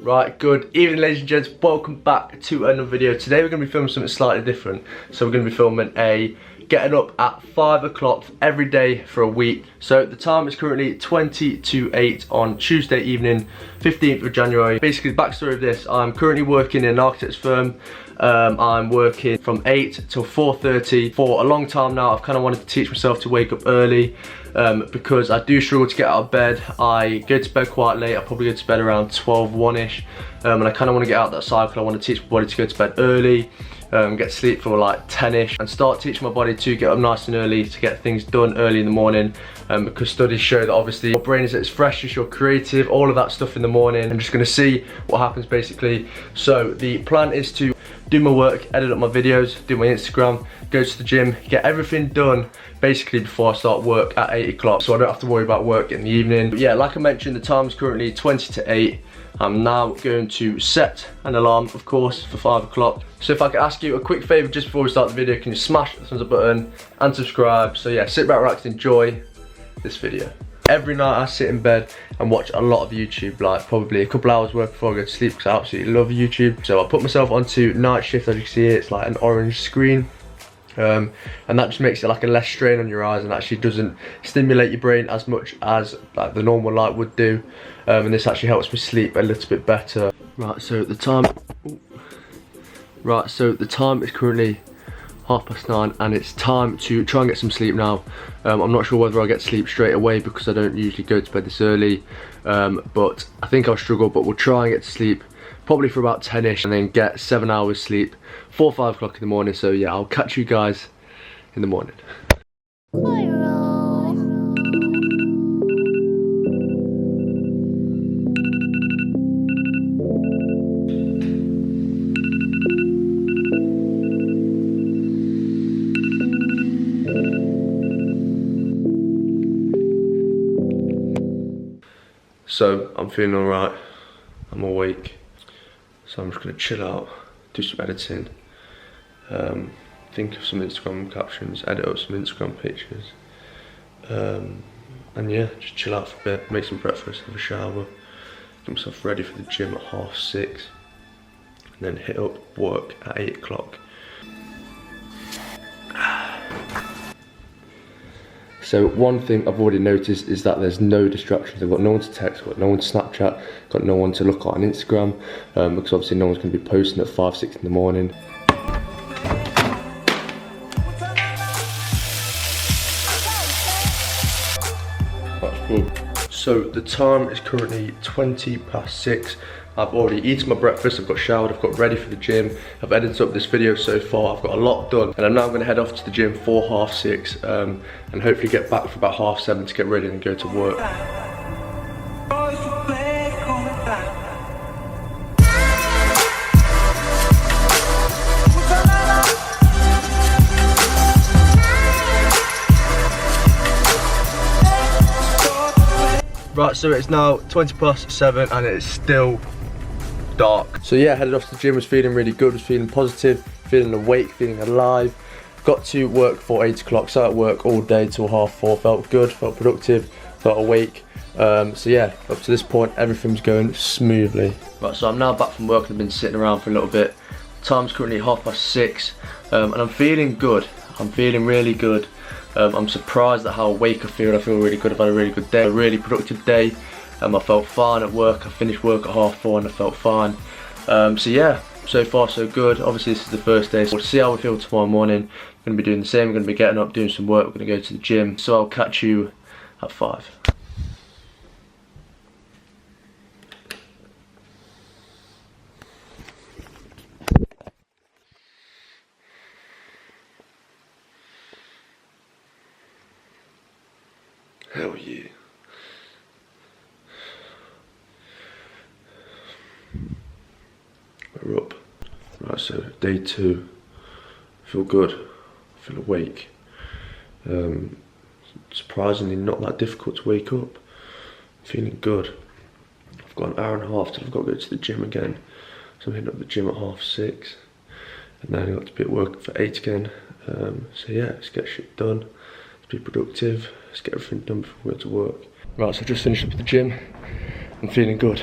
Right, good evening ladies and gents, welcome back to another video. Today we're going to be filming something slightly different. So we're going to be filming getting up at 5 o'clock every day for a week. So the time is currently 20 to 8 on Tuesday evening, 15th of January. Basically the backstory of this, I'm currently working in an architect's firm. I'm working from 8 till 4:30 for a long time now. I've kind of wanted to teach myself to wake up early because I do struggle to get out of bed. I go to bed quite late. I probably go to bed around 12, 1ish, and I kind of want to get out that cycle. I want to teach my body to go to bed early, get to sleep for like 10ish, and start teaching my body to get up nice and early to get things done early in the morning, because studies show that obviously your brain is at its freshest, you're creative, all of that stuff in the morning. I'm just going to see what happens basically. So the plan is to do my work, edit up my videos, do my Instagram, go to the gym, get everything done basically before I start work at 8 o'clock, so I don't have to worry about work in the evening. But yeah, like I mentioned, the time's currently 20 to 8. I'm now going to set an alarm, of course, for 5 o'clock. So if I could ask you a quick favour just before we start the video, can you smash the thumbs up button and subscribe? So yeah, sit back, relax, enjoy this video. Every night I sit in bed and watch a lot of YouTube, like probably a couple hours worth before I go to sleep, because I absolutely love YouTube. So I put myself onto night shift. As you can see, it's like an orange screen. And that just makes it like a less strain on your eyes, and actually doesn't stimulate your brain as much as like the normal light would do. And this actually helps me sleep a little bit better. Right, so the time is currently 9:30, and it's time to try and get some sleep now. I'm not sure whether I'll get sleep straight away because I don't usually go to bed this early, but I think I'll struggle, but we'll try and get to sleep probably for about 10ish, and then get 7 hours sleep for 5 o'clock in the morning. So yeah, I'll catch you guys in the morning. So I'm feeling alright, I'm awake, so I'm just going to chill out, do some editing, think of some Instagram captions, edit up some Instagram pictures, and yeah, just chill out for a bit, make some breakfast, have a shower, get myself ready for the gym at 6:30, and then hit up work at 8 o'clock. So one thing I've already noticed is that there's no distractions. I've got no one to text, I've got no one to Snapchat, got no one to look at on Instagram, because obviously no one's going to be posting at 5, 6 in the morning. That's good. So the time is currently 20 past 6. I've already eaten my breakfast, I've got showered, I've got ready for the gym, I've edited up this video so far, I've got a lot done, and I'm now going to head off to the gym for 6:30, and hopefully get back for about 7:30 to get ready and go to work. Right, so it's now 20 past 7 and it's still dark. So yeah, headed off to the gym, was feeling really good, was feeling positive, feeling awake, feeling alive. Got to work for 8 o'clock, sat at work all day till 4:30, felt good, felt productive, felt awake. So yeah, up to this point, everything's going smoothly. Right, so I'm now back from work and I've been sitting around for a little bit. Time's currently 6:30, and I'm feeling good. I'm feeling really good. I'm surprised at how awake I feel. I feel really good. I've had a really good day, a really productive day. I felt fine at work. I finished work at 4:30 and I felt fine. So yeah, so far so good. Obviously this is the first day, so we'll see how we feel tomorrow morning. I'm going to be doing the same. We're going to be getting up, doing some work. We're going to go to the gym. So I'll catch you at 5. Hell yeah. We're up. Right, so day 2. I feel good. I feel awake. Surprisingly not that difficult to wake up. I'm feeling good. I've got an hour and a half till I've got to go to the gym again. So I'm heading up to the gym at 6:30. And then I've got to be at work for 8 again. So yeah, let's get shit done. Let's be productive. Let's get everything done before we go to work. Right, so I just finished up at the gym. I'm feeling good.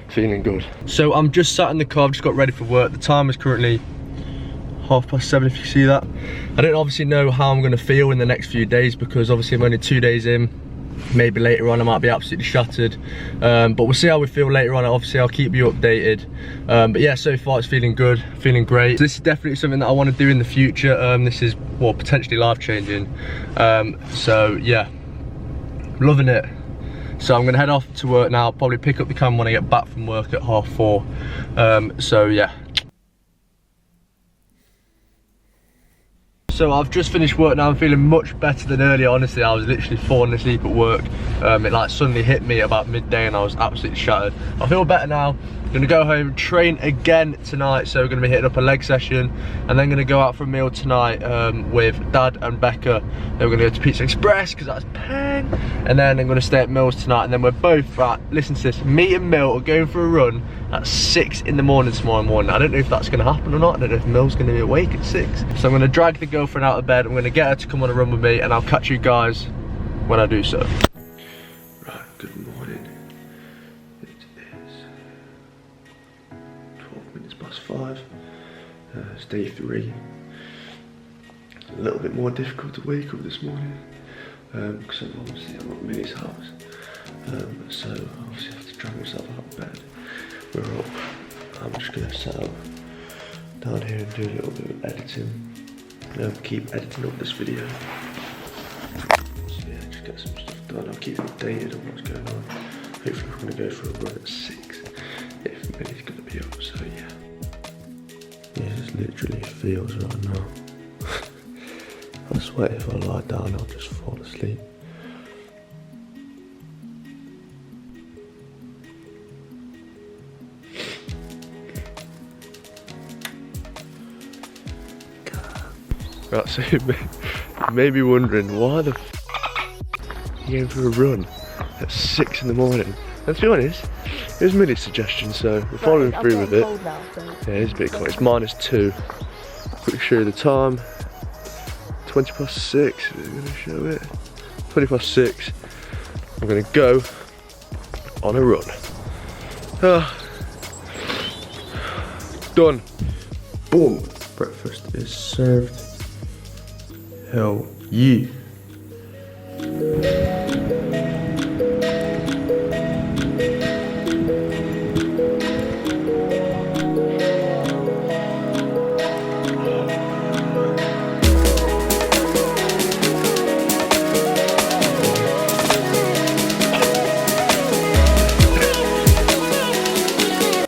feeling good. So I'm just sat in the car, I've just got ready for work. The time is currently 7:30 if you see that. I don't obviously know how I'm gonna feel in the next few days because obviously I'm only 2 days in. Maybe later on I might be absolutely shattered, but we'll see how we feel later on. Obviously I'll keep you updated, but yeah, so far it's feeling good, feeling great. So this is definitely something that I want to do in the future. This is, well, potentially life-changing, so yeah, loving it. So I'm gonna head off to work now. I'll probably pick up the camera when I get back from work at 4:30, so yeah. So I've just finished work now. I'm feeling much better than earlier. Honestly, I was literally falling asleep at work. It like suddenly hit me about midday and I was absolutely shattered. I feel better now. I'm gonna go home, train again tonight. So we're gonna be hitting up a leg session and then gonna go out for a meal tonight with Dad and Becca. Then we're gonna go to Pizza Express because that's peng. And then I'm gonna stay at Mills tonight. And then we're both, right, listen to this, me and Mill are going for a run at 6 in the morning tomorrow morning. I don't know if that's gonna happen or not. I don't know if Mill's gonna be awake at 6. So I'm gonna drag the girlfriend out of bed. I'm gonna get her to come on a run with me and I'll catch you guys when I do so. Right, good morning. It is 12 minutes past 5. It's day 3. A little bit more difficult to wake up this morning because obviously I'm at Millie's house. So I obviously have to drag myself out of bed. We're up. I'm just gonna set up down here and do a little bit of editing. Keep editing up this video. So yeah, just get some stuff done. I'll keep you updated on what's going on. Hopefully we're gonna go for a run at 6 if Millie's gonna be up, so yeah. Yeah, it literally feels right now. I swear if I lie down I'll just fall asleep. Right, so you may be wondering why the f you going for a run at 6 in the morning. And to be honest, it was Millie's suggestion, so we're following through with it. Now, so. Yeah, it's a bit cold. It's -2. Quick show you the time. 20 past 6. We're going to show it. 20 past 6. I'm going to go on a run. Done. Boom. Breakfast is served. Hell yeah.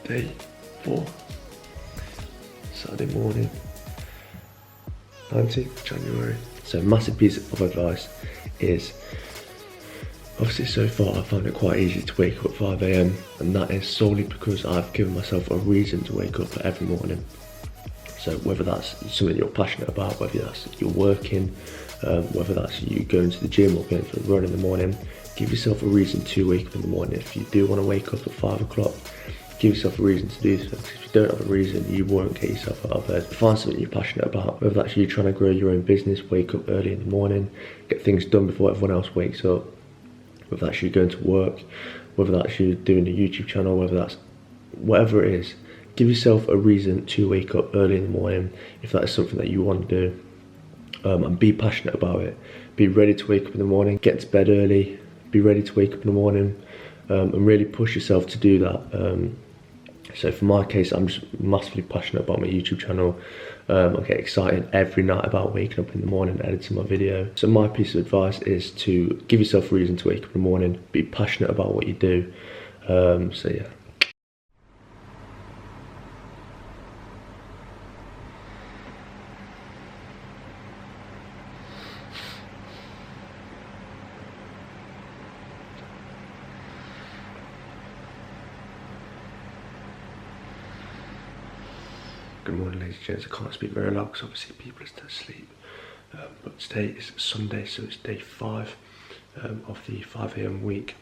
Day 4, Saturday morning, 19th January. So a massive piece of advice is, obviously so far I found it quite easy to wake up at 5 AM and that is solely because I've given myself a reason to wake up every morning. So whether that's something you're passionate about, whether that's you're working, whether that's you going to the gym or going for a run in the morning, give yourself a reason to wake up in the morning. If you do want to wake up at 5 o'clock, give yourself a reason to do so. Because if you don't have a reason, you won't get yourself out of bed. Find something you're passionate about, whether that's you trying to grow your own business, wake up early in the morning, get things done before everyone else wakes up, whether that's you going to work, whether that's you doing a YouTube channel, whether that's whatever it is. Give yourself a reason to wake up early in the morning if that is something that you want to do, and be passionate about it. Be ready to wake up in the morning, get to bed early, be ready to wake up in the morning, and really push yourself to do that. So for my case, I'm just massively passionate about my YouTube channel. I get excited every night about waking up in the morning and editing my video. So my piece of advice is to give yourself a reason to wake up in the morning, be passionate about what you do. So yeah. Good morning, ladies and gents. I can't speak very loud because obviously people are still asleep. But today is Sunday, so it's day 5 of the 5 AM week.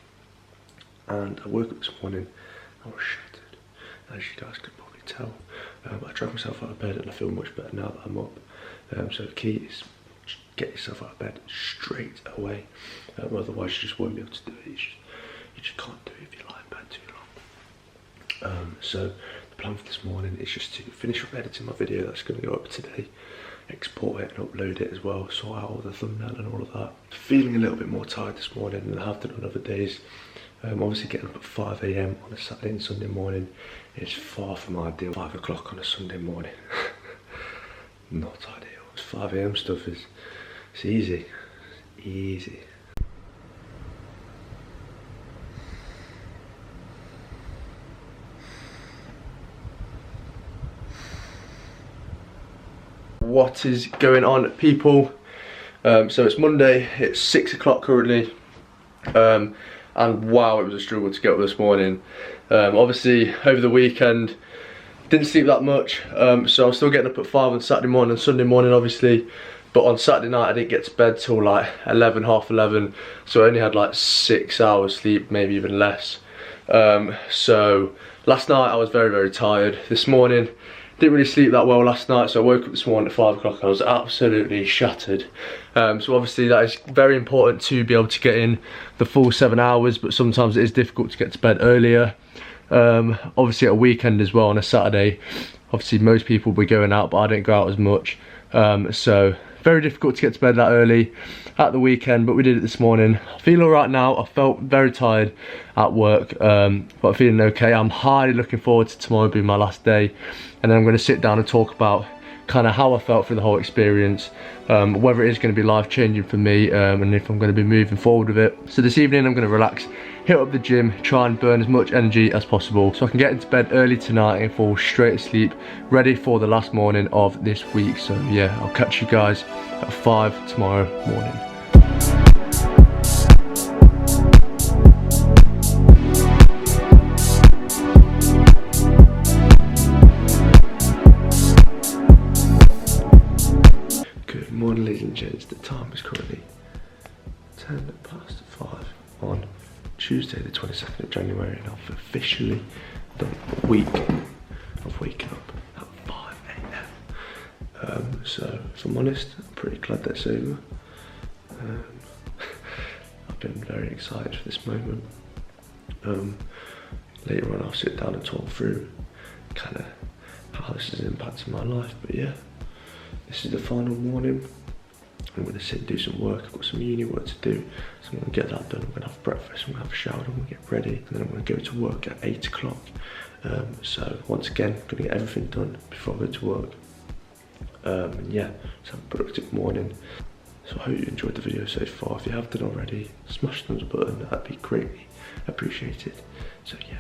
And I woke up this morning, I was shattered, as you guys could probably tell. I dragged myself out of bed and I feel much better now that I'm up. So the key is get yourself out of bed straight away. Otherwise you just won't be able to do it. You just can't do it if you lie in bed too So the plan for this morning is just to finish up editing my video that's going to go up today, export it and upload it as well, sort out all the thumbnail and all of that. Feeling a little bit more tired this morning than I have done on other days. Obviously getting up at 5 AM on a Saturday and Sunday morning is far from ideal. 5 o'clock on a Sunday morning, not ideal. It's 5 AM stuff it's easy, easy. What is going on, people? So it's Monday, it's 6 o'clock currently, and wow, it was a struggle to get up this morning. Obviously over the weekend didn't sleep that much, so I'm still getting up at 5 on Saturday morning and Sunday morning obviously, but on Saturday night I didn't get to bed till like 11, half 11, so I only had like 6 hours sleep, maybe even less. So last night I was very tired. This morning didn't really sleep that well last night, so I woke up this morning at 5 o'clock. I was absolutely shattered. So obviously that is very important to be able to get in the full 7 hours, but sometimes it is difficult to get to bed earlier. Obviously at a weekend as well, on a Saturday, obviously most people will be going out, but I didn't go out as much. So very difficult to get to bed that early at the weekend, but we did it this morning. I feel alright now. I felt very tired at work, but I'm feeling okay. I'm highly looking forward to tomorrow being my last day, and then I'm going to sit down and talk about kind of how I felt through the whole experience, whether it is going to be life changing for me, and if I'm going to be moving forward with it. So this evening I'm going to relax, hit up the gym, try and burn as much energy as possible so I can get into bed early tonight and fall straight asleep, ready for the last morning of this week. So yeah, I'll catch you guys at 5 tomorrow morning. Good morning, ladies and gents. The time is currently 10 past 5 on Tuesday the 22nd of January, and I've officially done a week of waking up at 5 AM. So if I'm honest, I'm pretty glad that's over. I've been very excited for this moment. Later on I'll sit down and talk through kind of how this has impacted my life, but yeah, this is the final morning. I'm going to sit and do some work. I've got some uni work to do, so I'm going to get that done. I'm going to have breakfast, I'm going to have a shower, I'm going to get ready, and then I'm going to go to work at 8 o'clock. So once again, I'm going to get everything done before I go to work. And yeah, just have a productive morning. So I hope you enjoyed the video so far. If you have done already, smash the thumbs up button, that'd be greatly appreciated. So yeah.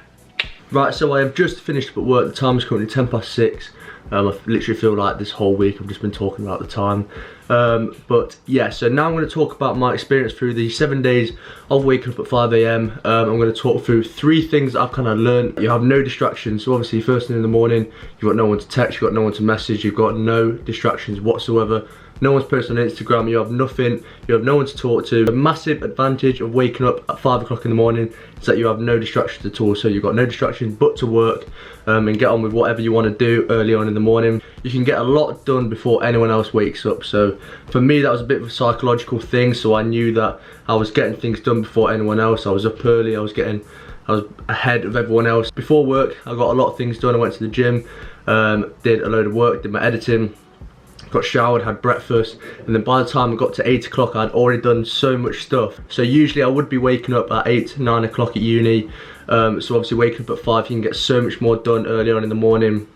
Right, so I have just finished up at work. The time is currently 10 past 6. I literally feel like this whole week I've just been talking about the time. But yeah, so now I'm going to talk about my experience through the 7 days of waking up at 5 AM. I'm going to talk through 3 things that I've kind of learned. You have no distractions. So obviously first thing in the morning, you've got no one to text, you've got no one to message, you've got no distractions whatsoever. No one's posting on Instagram, you have nothing, you have no one to talk to. The massive advantage of waking up at 5 o'clock in the morning is that you have no distractions at all. So you've got no distractions but to work, and get on with whatever you want to do early on in the morning. You can get a lot done before anyone else wakes up. So for me that was a bit of a psychological thing, so I knew that I was getting things done before anyone else. I was up early, I was ahead of everyone else. Before work I got a lot of things done. I went to the gym, did a load of work, did my editing, got showered, had breakfast, and then by the time I got to 8 o'clock I'd already done so much stuff. So usually I would be waking up at 8, 9 o'clock at uni, so obviously waking up at 5 you can get so much more done early on in the morning,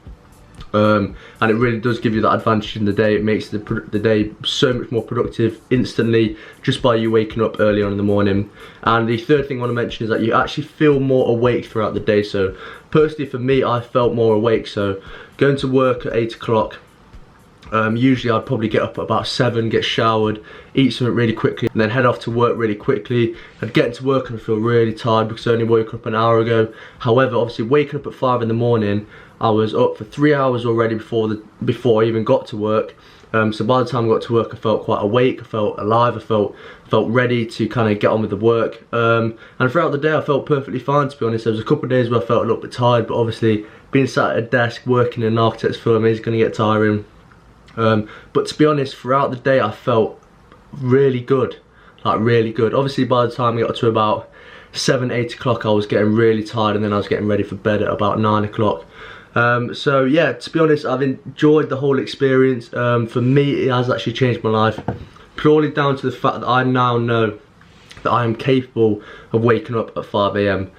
and it really does give you that advantage in the day. It makes the day so much more productive instantly just by you waking up early on in the morning. And the third thing I want to mention is that you actually feel more awake throughout the day. So personally for me, I felt more awake. So going to work at 8 o'clock, usually I'd probably get up at about 7, get showered, eat something really quickly, and then head off to work really quickly. I'd get into work and I'd feel really tired because I only woke up an hour ago. However, obviously waking up at 5 in the morning, I was up for 3 hours already before I even got to work. So by the time I got to work I felt quite awake, I felt alive, I felt ready to kind of get on with the work. And throughout the day I felt perfectly fine, to be honest. There was a couple of days where I felt a little bit tired, but obviously being sat at a desk working in an architect's firm is going to get tiring. But to be honest, throughout the day I felt really good, like really good. Obviously by the time I got to about 7, 8 o'clock I was getting really tired, and then I was getting ready for bed at about 9 o'clock. So yeah, to be honest, I've enjoyed the whole experience. For me, it has actually changed my life, purely down to the fact that I now know that I am capable of waking up at 5 AM.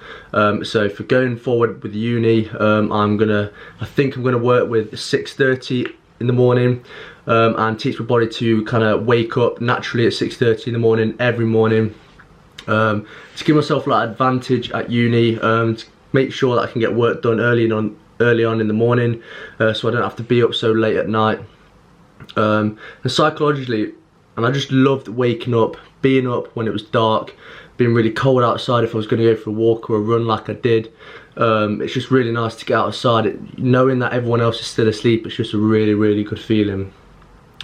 So for going forward with uni, I think I'm gonna work with 6:30 in the morning, and teach my body to kind of wake up naturally at 6:30 in the morning every morning, to give myself like advantage at uni, to make sure that I can get work done early on in the morning, so I don't have to be up so late at night. And psychologically, and I just loved waking up, being up when it was dark, being really cold outside if I was going to go for a walk or a run like I did. It's just really nice to get outside. Knowing that everyone else is still asleep, it's just a really, really good feeling.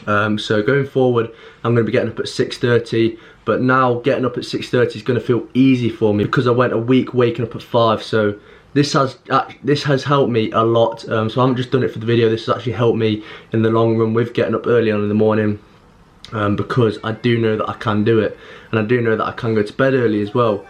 So going forward, I'm going to be getting up at 6:30, but now getting up at 6:30 is going to feel easy for me because I went a week waking up at 5, so this has helped me a lot. So I haven't just done it for the video, this has actually helped me in the long run with getting up early on in the morning. Because I do know that I can do it, and I do know that I can go to bed early as well.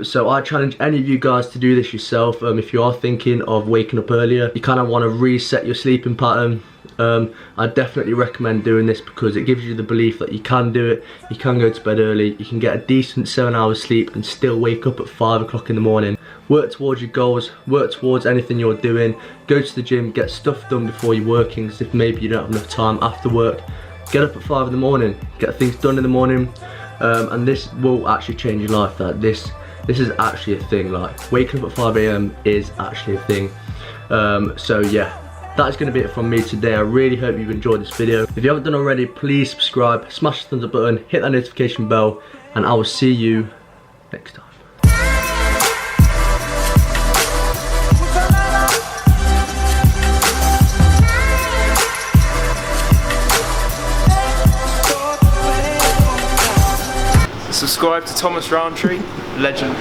So I challenge any of you guys to do this yourself. If you are thinking of waking up earlier, you kind of want to reset your sleeping pattern, I definitely recommend doing this because it gives you the belief that you can do it, you can go to bed early, you can get a decent 7 hours sleep and still wake up at 5 o'clock in the morning. Work towards your goals, work towards anything you're doing, go to the gym, get stuff done before you're working, because if maybe you don't have enough time after work, get up at 5 in the morning, get things done in the morning, and this will actually change your life. That this is actually a thing. Like waking up at 5 AM is actually a thing. So yeah, that's going to be it from me today. I really hope you've enjoyed this video. If you haven't done already, please subscribe, smash the thumbs up button, hit that notification bell, and I will see you next time. Subscribe to Thomas Roundtree, legend.